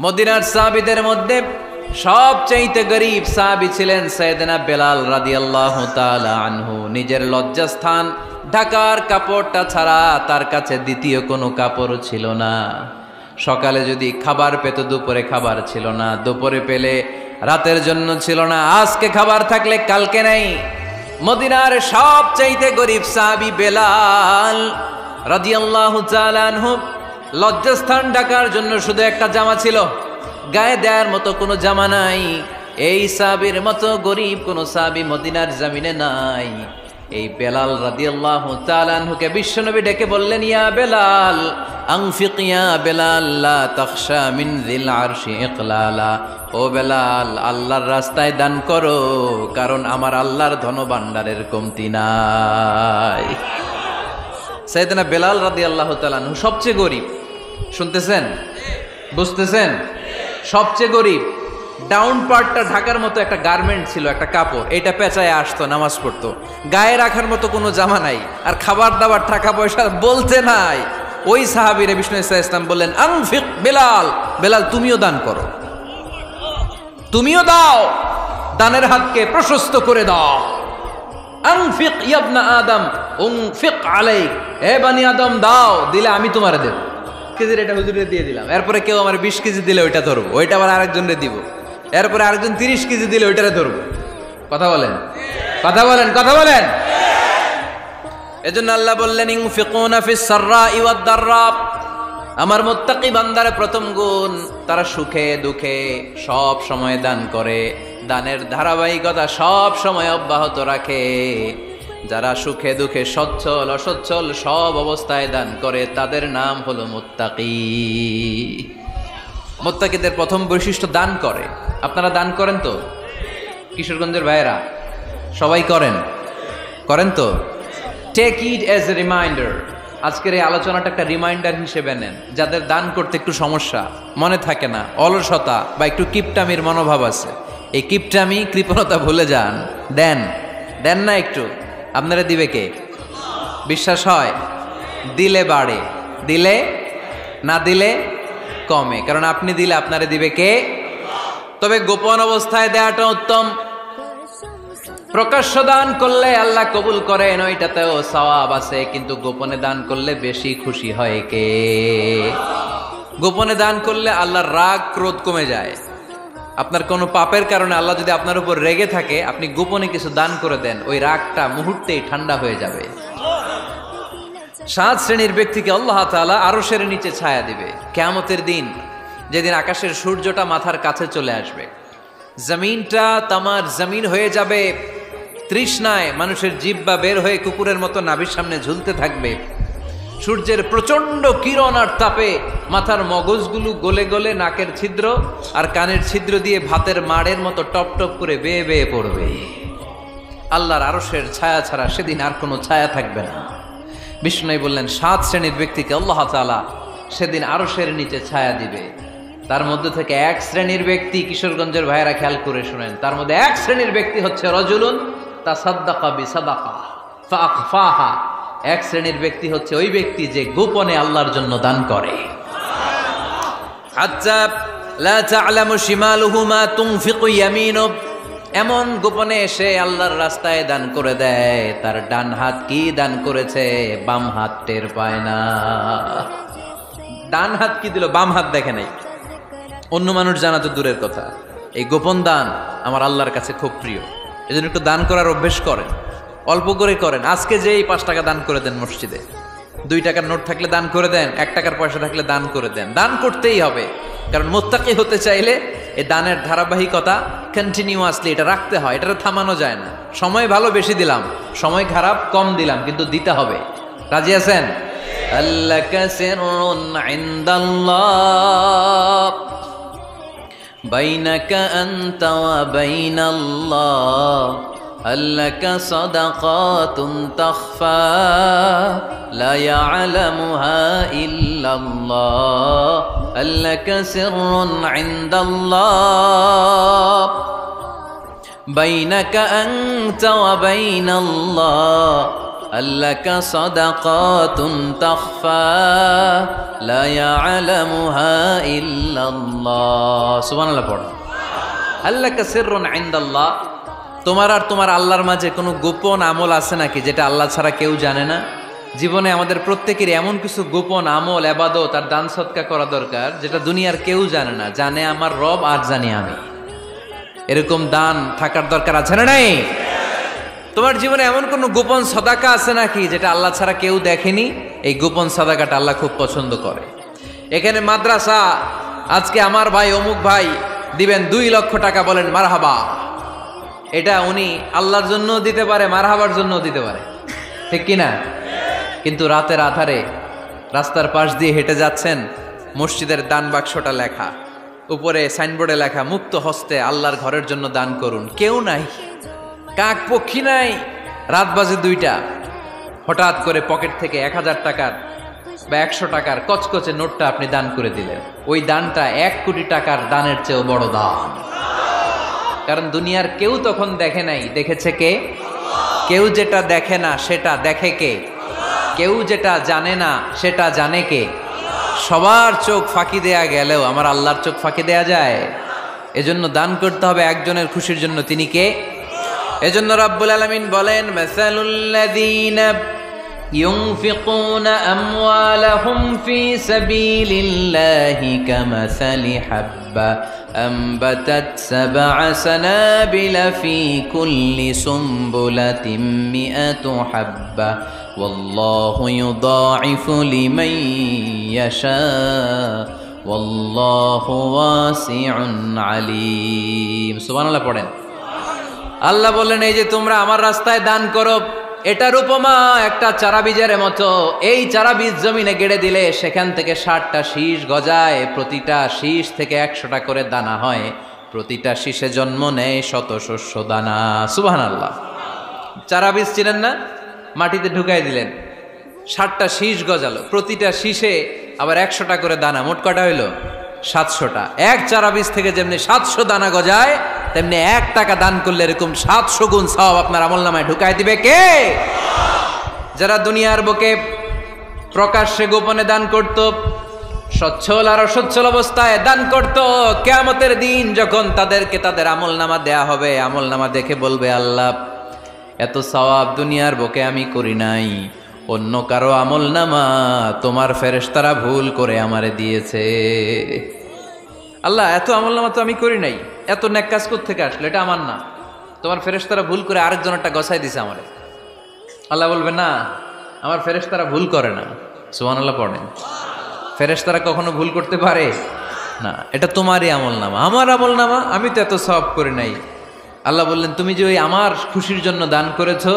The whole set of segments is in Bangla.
মদিনার সাহাবীদের মধ্যে সবচেয়ে গরীব সাহাবী ছিলেন সাইয়েদনা বেলাল রাদিয়াল্লাহু তাআলা আনহু। নিজের লজ্জাস্থান ঢাকার কাপড়টা ছাড়া তার কাছে দ্বিতীয় কোনো কাপড় ছিল না। সকালে যদি খাবার পেত, দুপুরে খাবার ছিল না, দুপুরে পেলে রাতের জন্য ছিল না, আজকে খাবার থাকলে কালকে নেই। মদিনার সবচেয়ে গরীব সাহাবী বেলাল রাদিয়াল্লাহু তাআলা আনহু, লজ্জাস্থান ঢাকার জন্য শুধু একটা জামা ছিল, গায়ে দেওয়ার মতো কোনো জামা নাই। এই সাহাবীর মতো গরীব কোন সাহাবী মদিনার জমিনে নাই। এই বেলাল রাদিয়াল্লাহু তাআলা আনহুকে বিশ্বনবী ডেকে বললেন, ইয়া বেলাল আনফিক ইয়া বেলাল লা তাখশা মিন যিল আরশি ইকলালা। ও বেলাল, আল্লাহর রাস্তায় দান করো, কারণ আমার আল্লাহর ধনভাণ্ডারের কমতি নাই। সাইয়েদনা বেলাল রাদিয়াল্লাহু তাআলা আনহু সবচেয়ে গরীব। শুনতেছেন? বুঝতেছেন? সবচেয়ে গরীব। ডাউন পার্টটা ঢাকার মতো একটা গার্মেন্ট ছিল, একটা কাপড়, এটা পেঁচায় আসতো, নামাজ পড়তো। গায়ে রাখার মতো কোনো জামা নাই, আর খাবার দাবার টাকা পয়সা বলতে নাই। ওই সাহাবীরে বিষ্ণু ইসলাম বললেন, আনফিক বেলাল, বেলাল তুমিও দান করো, তুমিও দাও, দানের হাতকে প্রশস্ত করে দাও। আনফিক ইবনা আদম উনফিক আলাইক, হে বনি আদম দাও, দিলে আমি তোমারে দেব। কেজির এটা হুজুরে দিয়ে দিলাম, এরপরে কেউ আমার 20 কেজি দিলে ওইটা ধরবো, ওইটা আবার আরেকজনরে দিব, এরপরে আরেকজন 30 কেজি দিলে ওইটারে ধরবো। কথা বলেন, কথা বলেন, কথা বলেন। এজন্য আল্লাহ বললেন, ইনফিকুনা ফিস সাররাই ওয়াদ দাররা। আমার মুত্তাকি বান্দার প্রথম গুণ, তারা সুখে দুঃখে সব সময় দান করে, দানের ধারাবাহিকতা সব সময় অব্যাহত রাখে। যারা সুখে দুঃখে সচ্ছল অসচ্ছল সব অবস্থায় দান করে, তাদের নাম হলো মুত্তাকি। মুত্তাকিদের প্রথম বৈশিষ্ট্য দান করে। আপনারা দান করেন তো? কিশোরগঞ্জের ভাইয়েরা সবাই করেন? করেন তো? Take it as a reminder. আজকের এই আলোচনাটা একটা রিমাইন্ডার হিসেবে নেন। যাদের দান করতে একটু সমস্যা, মনে থাকে না, অলসতা বা একটু কিপটামির মনোভাব আছে, এই কিপটামি কৃপণতা ভুলে যান, দেন। দেন না একটু, আপনারা দিবে কে? বিশ্বাস হয়? দিলে বাড়ে, দিলে না দিলে কমে, কারণ আপনি দিলে আপনারে দিবে কে? তবে গোপন অবস্থায় দেওয়াটা উত্তম। প্রকাশ্য দান করলে আল্লাহ কবুল করেন, ওইটাতেও সওয়াব আছে, কিন্তু গোপনে দান করলে বেশি খুশি হয় কে? গোপনে দান করলে আল্লাহর রাগ ক্রোধ কমে যায়। আপনার কোনো পাপের কারণে আল্লাহ যদি আপনার উপর রেগে থাকে, আপনি গোপনে কিছু দান করে দেন, ওই রাগটা মুহূর্তেই ঠান্ডা হয়ে যাবে। 7 শ্রেণীর ব্যক্তিকে আল্লাহ তাআলা আরশের নিচে ছায়া দিবে কিয়ামতের দিন, যেদিন আকাশের সূর্যটা মাথার কাছে চলে আসবে, জমিনটা তামার জমিন হয়ে যাবে, তৃষ্ণায় মানুষের জিহ্বা বের হয়ে কুকুরের মতো নাভির সামনে ঝুলতে থাকবে। সূর্যের প্রচন্ড কিরণ আর তাপে মাথার মগজগুলো গলে গলে নাকের ছিদ্র আর কানের ছিদ্র দিয়ে ভাতের মাড়ের মতো টপ টপ করে বেয়ে বেয়ে পড়বে। আল্লাহর আরশের ছায়া ছাড়া সেদিন আর কোনো ছায়া থাকবে না। বিষ্ণু বললেন, 7 শ্রেণীর ব্যক্তিকে আল্লাহ তাআলা সেদিন আরশের নিচে ছায়া দিবে। তার মধ্যে থেকে 1 শ্রেণীর ব্যক্তি, কিশোরগঞ্জের ভাইয়েরা খেয়াল করে শুনেন, তার মধ্যে 1 শ্রেণীর ব্যক্তি হচ্ছে রাজুলুন তাসাদ্দাকা বিসাদাকা ফাআখফাহা। 1 শ্রেণীর ব্যক্তি হচ্ছে ওই ব্যক্তি যে গোপনে আল্লাহর জন্য দান করে। হাত্তা লা তা'লামু শিমালুহু মা তুনফিকু ইয়ামিনু। এমন গোপনে এসে আল্লাহর রাস্তায় দান করে দেয়, তার ডান হাত কি দান করেছে বাম হাত টের পায় না। ডান হাত কি দিল, বাম হাত দেখে নাই। অন্য মানুষ জানা তো দূরের কথা, এই গোপন দান আমার আল্লাহর কাছে খুব প্রিয়। এজন্য একটু দান করার অভ্যেস করেন, অল্প করে করেন। আজকে যে এই 5 টাকা দান করে দেন মসজিদে, 2 টাকার নোট থাকলে দান করে দেন, 1 টাকার পয়সা থাকলে দান করে দেন। দান করতেই হবে, কারণ মুত্তাকি হতে চাইলে এই দানের ধারাবাহিকতা কন্টিনিউয়াসলি এটা রাখতে হয়, এটা থামানো যায় না। সময় ভালো বেশি দিলাম, সময় খারাপ কম দিলাম, কিন্তু দিতে হবে। রাজি আছেন? আল্লাকা সিররুন ইনদাল্লাহ বাইনাকা আনতা ওয়া বাইনাল্লাহ, আল্লাকা সাদাকাতুন তাখফা লা ইয়ালামুহা ইল্লাল্লাহ, আল্লাকা সিররুন ইনদাল্লাহ বাইনাকা আনতা ওয়া বাইনাল্লাহ, আল্লাকা সাদাকাতুন তাখফা লা ইয়ালামুহা ইল্লাল্লাহ। সুবহানাল্লাহ পড়ো। আল্লাকা সিররুন ইনদাল্লাহ, তোমার আর তোমার আল্লাহর মাঝে কোনো গোপন আমল আছে নাকি যেটা আল্লাহ ছাড়া কেউ জানে না? জীবনে আমাদের প্রত্যেকের এমন কিছু গোপন আমল, ইবাদত আর দান সদকা করা দরকার যেটা দুনিয়ার কেউ জানে না, জানে আমার রব আর জানি আমি। এরকম দান থাকার দরকার আছে না নাই? তোমার জীবনে এমন কোন গোপন সাদাকা আছে নাকি যেটা আল্লাহ ছাড়া কেউ দেখেনি? এই গোপন সাদাকাটা আল্লাহ খুব পছন্দ করে। এখানে মাদ্রাসা, আজকে আমার ভাই অমুক ভাই দিবেন 2 লক্ষ টাকা, বলেন মারহাবা। এটা উনি আল্লাহর জন্য দিতে পারে, মারহাবার জন্য দিতে পারে, ঠিক কিনা? কিন্তু রাতের আধারে রাস্তার পাশ দিয়ে হেঁটে যাচ্ছেন, মসজিদের দান বাক্সটা লেখা, উপরে সাইনবোর্ডে লেখা মুক্ত হস্তে আল্লাহর ঘরের জন্য দান করুন। কেউ নাই, কাক পক্ষী নাই। রাত বাজে 2টা, হঠাৎ করে পকেট থেকে 1000 টাকার বা 100 টাকার কচকচে নোটটা আপনি দান করে দিলেন। ওই দানটা 1 কোটি টাকার দানের চেয়েও বড় দান। কারণ দুনিয়ার কেউ তখন দেখে নাই, দেখেছে কে? কেউ যেটা দেখে না সেটা দেখে কে? কেউ যেটা জানে না সেটা জানে কে? সবার চোখ ফাঁকি দেয়া গেলেও আমার আল্লাহর চোখ ফাঁকি দেয়া যায়? এজন্য দান করতে হবে একজনের খুশির জন্য। তিনি কে? এজন্য রাব্বুল আলামিন বলেন, মাসালুল্লাযীনা ইউনফিকুনা আমওয়ালাহুম ফি সাবিলিল্লাহি কামাসালি হাব্বা আনবাতাত সাবআ সানাবিলা ফি কুল্লি সুমবুলাতিন মিআতু হাব্বা ওয়াল্লাহু ইউদাঈফু লিমান ইয়াশা ওয়াল্লাহু ওয়াসিউন আলীম। সুবহানাল্লাহ পড়েন। আল্লাহ বললেন, এই যে তোমরা আমার রাস্তায় দান করো, এটার উপমা একটা চারা বীজের মতো। এই চারা বীজ জমিনে গেড়ে দিলে সেখান থেকে 60টা শীষ গজায়, প্রতিটা শীষ থেকে 100টা করে দানা হয়, প্রতিটা শীষে জন্ম নেয় শত শস্য দানা। সুবহানাল্লাহ। চারা বীজ ছিলেন না, মাটিতে ঢুকাই দিলেন, 60টা শীষ গজালো, প্রতিটা শীষে আবার 100টা করে দানা, মোট কটা হইল? 700টা। এক চারা বীজ থেকে যেমনি 700 দানা গজায়, তেমনি 1 টাকা দান করলে এরকম 700 গুণ সওয়াব আপনার আমলনামায় ঢুকাই দিবে কে? যারা দুনিয়ার বুকে প্রকাশ্যে গোপনে দান করত, সচ্ছল আর অসচ্ছল অবস্থায় দান করত, কিয়ামতের দিন যখন তাদেরকে তাদের আমলনামা দেয়া হবে, আমলনামা দেখে বলবে, আল্লাহ এত সওয়াব দুনিয়ার বুকে আমি করি নাই, অন্য কারো আমলনামা তোমার ফেরেশতারা ভুল করে আমারে দিয়েছে। আল্লাহ এত আমলনামা তো আমি করি নাই, এত নেক কাজ কোত্থেকে আসলো? এটা আমার না, তোমার ফেরেশতারা ভুল করে আরেকজনেরটা গছাই দিছে আমারে। আল্লাহ বলবে, না, আমার ফেরেশতারা ভুল করে না। সুবহানাল্লাহ পড়েন। ফেরেশতারা কখনো ভুল করতে পারে না, এটা তোমারই আমলনামা, আমার আমলনামা, আমি তো এত সওয়াব করি নাই। আল্লাহ বললেন, তুমি যে ওই আমার খুশির জন্য দান করেছো,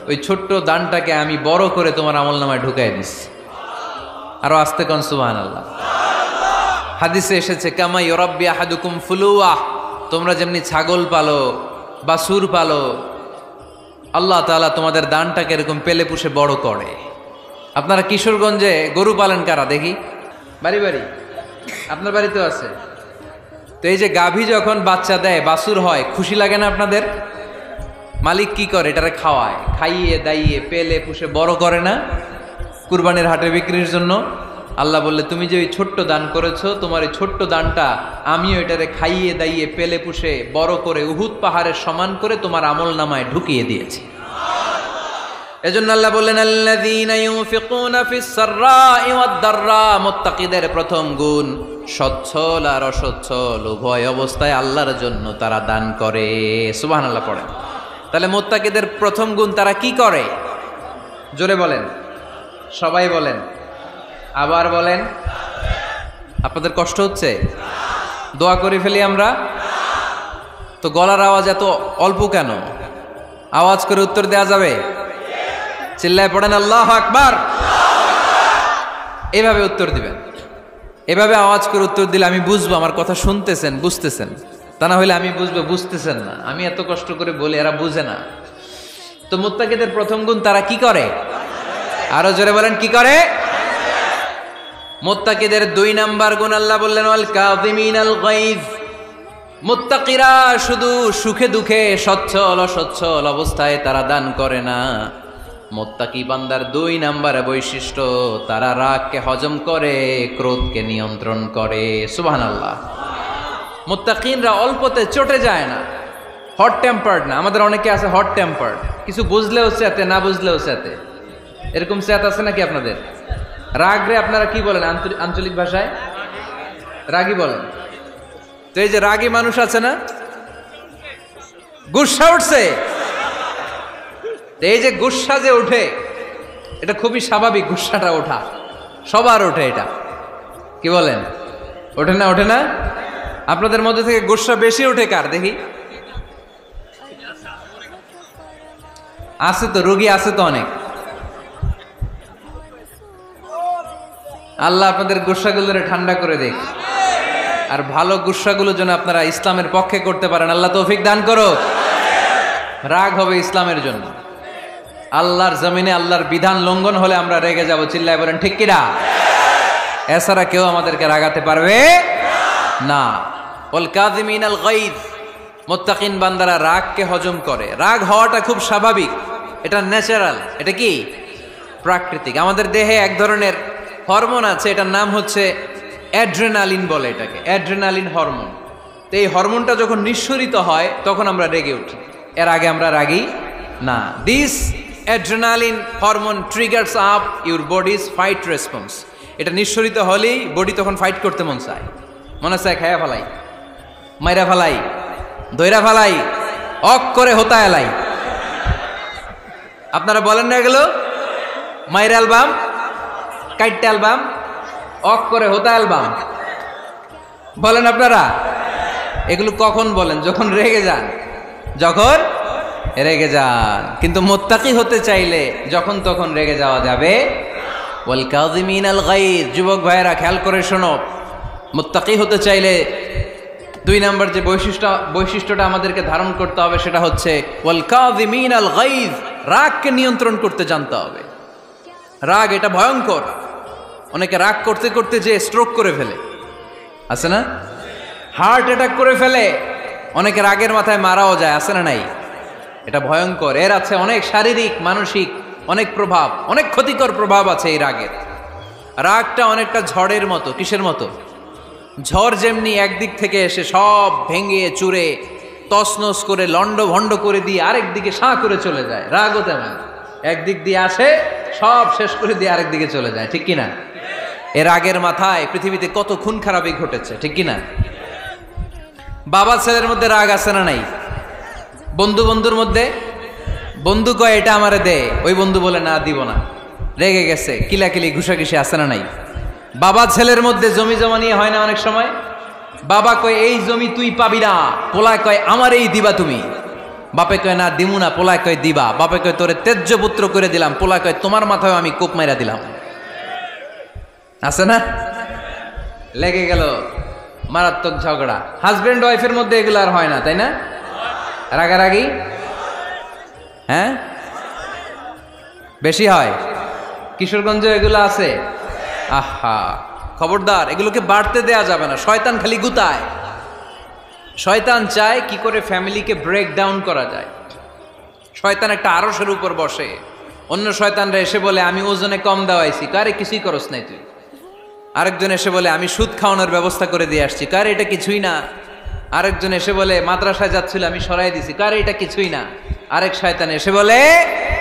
ওই ছোট্ট দানটাকে আমি বড় করে তোমার আমলনামায় ঢুকাই দিচ্ছি। আরো আস্তে কোন সুবহানাল্লাহ। হাদিসে এসেছে, কামা ইউরাব্বি আহাদুকুম ফুলুয়া, তোমরা যেমনি ছাগল পালো, বাছুর পালো, আল্লাহ তাআলা তোমাদের দানটাকে এরকম পেলে পুষে বড় করে। আপনারা কিশোরগঞ্জে গরু পালেন কারা দেখি? বাড়ি বাড়ি, আপনার বাড়িতেও আছে। তো এই যে গাভী যখন বাচ্চা দেয়, বাছুর হয়, খুশি লাগে না আপনাদের? মালিক কি করে? এটারে খাওয়ায়, খাইয়ে দাইয়ে পেলে পুষে বড় করে না? কুরবানির হাটে বিক্রির জন্য। আল্লাহ বললে, তুমি যে ওই ছোট্ট দান করেছো, তোমার এই ছোট্ট দানটা আমিও এটারে খাইয়ে দাইয়ে পেলে পুষে বড় করে উহুদ পাহাড়ের সমান করে তোমার আমলনামায় ঢুকিয়ে দিয়েছি। এজন্য আল্লাহ বললেন, আল্লাযীনা ইউনফিকুনা ফিস সাররাই ওয়াদ দাররা, মুত্তাকিদের প্রথম গুণ সচ্ছল আর অসচ্ছল উভয় অবস্থায় আল্লাহর জন্য তারা দান করে। সুবহানাল্লাহ পড়েন। তাহলে মুত্তাকিদের প্রথম গুণ, তারা কি করে? জোরে বলেন, সবাই বলেন, আবার বলেন। আপনাদের কষ্ট হচ্ছে? দোয়া করে ফেলি আমরা তো। গলার আওয়াজ এত অল্প কেন? আওয়াজ করে উত্তর দেয়া যাবে? চিল্লায় পড়েন আল্লাহু আকবার। এভাবে উত্তর দিবেন, এভাবে আওয়াজ করে উত্তর দিলে আমি বুঝবো আমার কথা শুনতেছেন, বুঝতেছেন। তা না হলে আমি বুঝবো বুঝতেছেন না, আমি এত কষ্ট করে বলি, এরা বুঝে না। তো মুত্তাকিদের প্রথম গুণ, তারা কি করে? আরো জোরে বলেন, কি করে? মুত্তাকিদের 2 নাম্বার গুণ আল্লাহ বললেন, ওয়াল কাযিমিনাল গায়জ। মুত্তাকিরা শুধু সুখে দুঃখে, সচ্ছল অসচ্ছল অবস্থায় তারা দান করে না, মুত্তাকি বান্দার 2 নম্বরে বৈশিষ্ট্য, তারা রাগকে হজম করে, ক্রোধকে নিয়ন্ত্রণ করে। সুবহানাল্লাহ। মুত্তাকিনরা অল্পতে চটে যায় না, হট টেম্পার্ড না। আমাদের অনেকে আছে হট টেম্পার্ড, কিছু বুঝলেও চেতে, না বুঝলেও চেতে। এরকম চেত আছে নাকি আপনাদের? রাগ রে আপনারা কি বলেন আঞ্চলিক ভাষায়? রাগী বলেন। তো এই যে রাগী মানুষ আছে না, গুসা উঠছে, এই যে গুসা যে উঠে, এটা খুবই স্বাভাবিক। গুসাটা ওঠা সবার ওঠে, এটা কি বলেন? ওঠে না? ওঠে না? আপনাদের মধ্যে থেকে গুসা বেশি ওঠে কার দেখি? আছে তো, রোগী আছে তো অনেক। আল্লাহ আপনাদের গুসাগুলোরে ঠান্ডা করে দেখ, আর ভালো গুসাগুলো যেন আপনারা ইসলামের পক্ষে করতে পারেন। আল্লাহ তৌফিক দান করো। রাগ হবে ইসলামের জন্য। আল্লাহর জমিনে আল্লাহর বিধান লঙ্ঘন হলে আমরা রেগে যাব, চিল্লায় বলেন ঠিক কিনা? এছাড়া কেউ আমাদেরকে রাগাতে পারবে না। ওয়াল কাযিমিনাল গায়জ, মুত্তাকিন বান্দারা রাগকে হজম করে। রাগ হওয়াটা খুব স্বাভাবিক, এটা ন্যাচারাল, এটা কি প্রাকৃতিক। আমাদের দেহে এক ধরনের হরমোন আছে, এটার নাম হচ্ছে অ্যাড্রেনালিন বলে এটাকে, অ্যাড্রেনালিন হরমোন। তো এই হরমোনটা যখন নিঃসরিত হয় তখন আমরা রেগে উঠি, এর আগে আমরা রাগি না। This adrenaline hormone triggers up your bodies fight response. এটা নিঃসরিত হলেই বডি তখন ফাইট করতে মন চায়, মনে চায় খায়া ফেলাই, মাইরা ফেলাই, দইরা ফেলাই, অক করে হোতা এলাই। আপনারা বলেন না এগুলো? মাইরা অ্যালবাম, কাইটটা অ্যালবাম, অক করে হোতা অ্যালবাম বলেন আপনারা? এগুলো কখন বলেন? যখন রেগে যান, যখন রেগে যান। কিন্তু মুত্তাকি হতে চাইলে যখন তখন রেগে যাওয়া যাবে। ওয়াল কাযিমিনাল গায়জ, যুবক ভাইয়েরা খেয়াল করে শোনো, মুত্তাকি হতে চাইলে 2 নম্বর যে বৈশিষ্ট্যটা আমাদেরকে ধারণ করতে হবে সেটা হচ্ছে ওয়াল কাযিমিনাল গায়জ, রাগকে নিয়ন্ত্রণ করতে জানতে হবে। রাগ এটা ভয়ঙ্কর। অনেকে রাগ করতে করতে যে স্ট্রোক করে ফেলে, আছে না? হার্ট অ্যাটাক করে ফেলে। অনেকে রাগের মাথায় মারাও যায়, আছে না নাই? এটা ভয়ঙ্কর। এর আছে অনেক শারীরিক, মানসিক অনেক প্রভাব, অনেক ক্ষতিকর প্রভাব আছে এই রাগের। রাগটা অনেকটা ঝড়ের মতো। কিসের মতো? ঝড় যেমনি একদিক থেকে এসে সব ভেঙে চুরে তছনছ করে লন্ড ভন্ড করে দিয়ে আরেক দিকে সাঁ করে চলে যায়, রাগও তেমন একদিক দিয়ে আসে, সব শেষ করে দিয়ে আরেক দিকে চলে যায়, ঠিক কিনা? এর রাগের মাথায় পৃথিবীতে কত খুন খারাপই ঘটেছে, ঠিক কিনা? বাবা ছেলের মধ্যে রাগ আছে না নাই? বন্ধু বন্ধুর মধ্যে, বন্ধু কয় এটা আমারে দে, ওই বন্ধু বলে না দিব না, রেগে গেছে, কিলাকিলি ঘুষাঘুষি আছে না নাই? বাবা ছেলের মধ্যে জমি জমা নিয়ে হয় না অনেক সময়? বাবা কয় এই জমি তুই পাবি না, পোলায় কয় আমার এই দিবা তুমি। বাপে কয় না দিমু না, পোলায় কয় দিবা। বাপে কয় তোরে তেজ্য পুত্র করে দিলাম, পোলায় কয় তোমার মাথায় আমি কোপ মাইরা দিলাম। আছে না? লেগে গেল, মারাত্মক ঝগড়া। হাজবেন্ড ওয়াইফের মধ্যে এগুলো আর হয় না, তাই না? রাগারাগি হ্যাঁ বেশি হয়। কিশোরগঞ্জে এগুলো আছে। আহা, খবরদার, এগুলোকে বাড়তে দেয়া যাবে না। শয়তান খালি গুতায়। শয়তান চায় কি করে ফ্যামিলিকে ব্রেক ডাউন করা যায়। শয়তান একটা আরশের উপর বসে, অন্য শয়তানরা এসে বলে আমি ওজনে কম দেওয়াইছি, কারে কিছুই করস নাই তুই। আরেকজন এসে বলে আমি সুদ খাওয়ানোর ব্যবস্থা করে দিয়ে আসছি, কারে এটা কিছুই না। আরেকজন এসে বলে মাদ্রাসায় যাচ্ছিল আমি সরাই দিছি, কারে এটা কিছুই না। আরেক শয়তান এসে বলে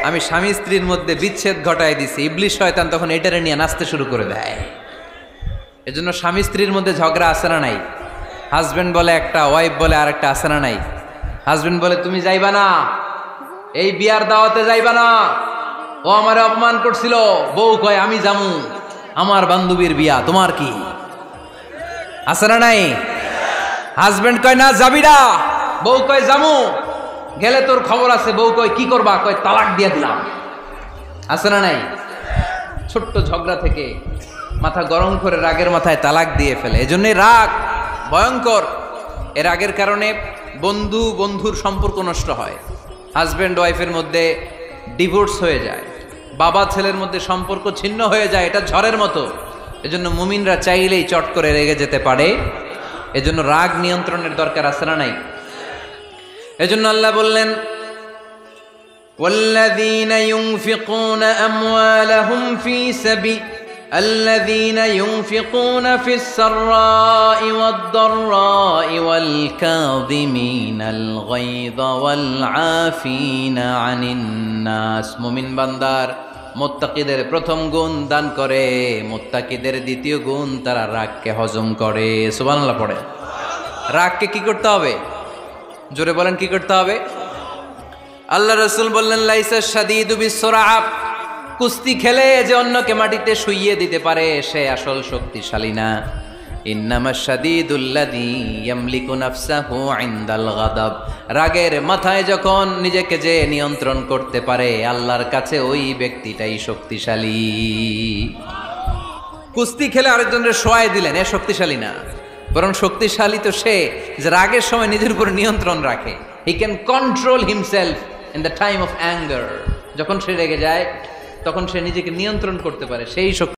আমি স্বামী স্ত্রীর মধ্যে বিচ্ছেদ ঘটাই দিছি। ইবলিশ শয়তান তখন এটারে নিয়ে নাচতে শুরু করে দেয়। এজন্য স্বামী স্ত্রীর মধ্যে ঝগড়া আছে না নাই? হাজবেন্ড বলে একটা, ওয়াইফ বলে আরেকটা, আছে না নাই? হাজবেন্ড বলে তুমি যাইবা না, এই বিয়ার দাওয়াতে যাইবা না, ও আমারে অপমান করছিল। বউ কয় আমি যামু, আমার বান্ধবীর বিয়া, তোমার কি? আছে না নাই? হাজবেন্ড কয় না যাবি না, বউ কয় যামু, গেলে তোর খবর আছে। বউ কয় কি করবা? কয় তালাক দিয়ে দিলাম। আছে না নাই? ছোট্ট ঝগড়া থেকে মাথা গরম করে রাগের মাথায় তালাক দিয়ে ফেলে। এজন্যই রাগ ভয়ঙ্কর। এর রাগের কারণে বন্ধু বন্ধুর সম্পর্ক নষ্ট হয়, হাজব্যান্ড ওয়াইফের মধ্যে ডিভোর্স হয়ে যায়, বাবা ছেলের মধ্যে সম্পর্ক ছিন্ন হয়ে যায়। এটা ঝড়ের মতো। এজন্য মুমিনরা চাইলেই চট করে রেগে যেতে পারে। এজন্য রাগ নিয়ন্ত্রণের দরকার আছে না নাই? এজন্য আল্লাহ বললেন والذين ينفقون أموالهم في سبيل الذين ينفقون في السراء والضراء والكاظمين الغيظ والعافين عن الناس মুমিন বান্দার মুত্তাকিদের প্রথম গুণ দান করে, মুত্তাকিদের দ্বিতীয় গুণ তারা রাগকে হজম করে। সুবহানাল্লাহ পড়ে। রাগকে কি করতে হবে? জোরে বলেন কি করতে হবে? আল্লাহ রাসূল বললেন লাইসা শাদীদু বিসসুরআ, কুস্তি খেলে যে অন্যকে মাটিতে শুইয়ে দিতে পারে সে আসল শক্তিশালী না। ইন্নামাশ শাদীদুল্লাযী ইয়ামলিকু নাফসাহু ইনদাল গাদাব, রাগের মাথায় যখন নিজেকে যে নিয়ন্ত্রণ করতে পারে আল্লাহর কাছে ওই ব্যক্তিটাই শক্তিশালী। কুস্তি খেলে আরেকজনের শোয়াই দিলেন, এ শক্তিশালী না, বরং শক্তিশালী তো সে যে রাগের সময় নিজের উপর নিয়ন্ত্রণ রাখে। He can control himself in the time of anger. যখন সে রেগে যায় তখন সে নিজেকে নিয়ন্ত্রণ করতে পারে, সেই শক্তি।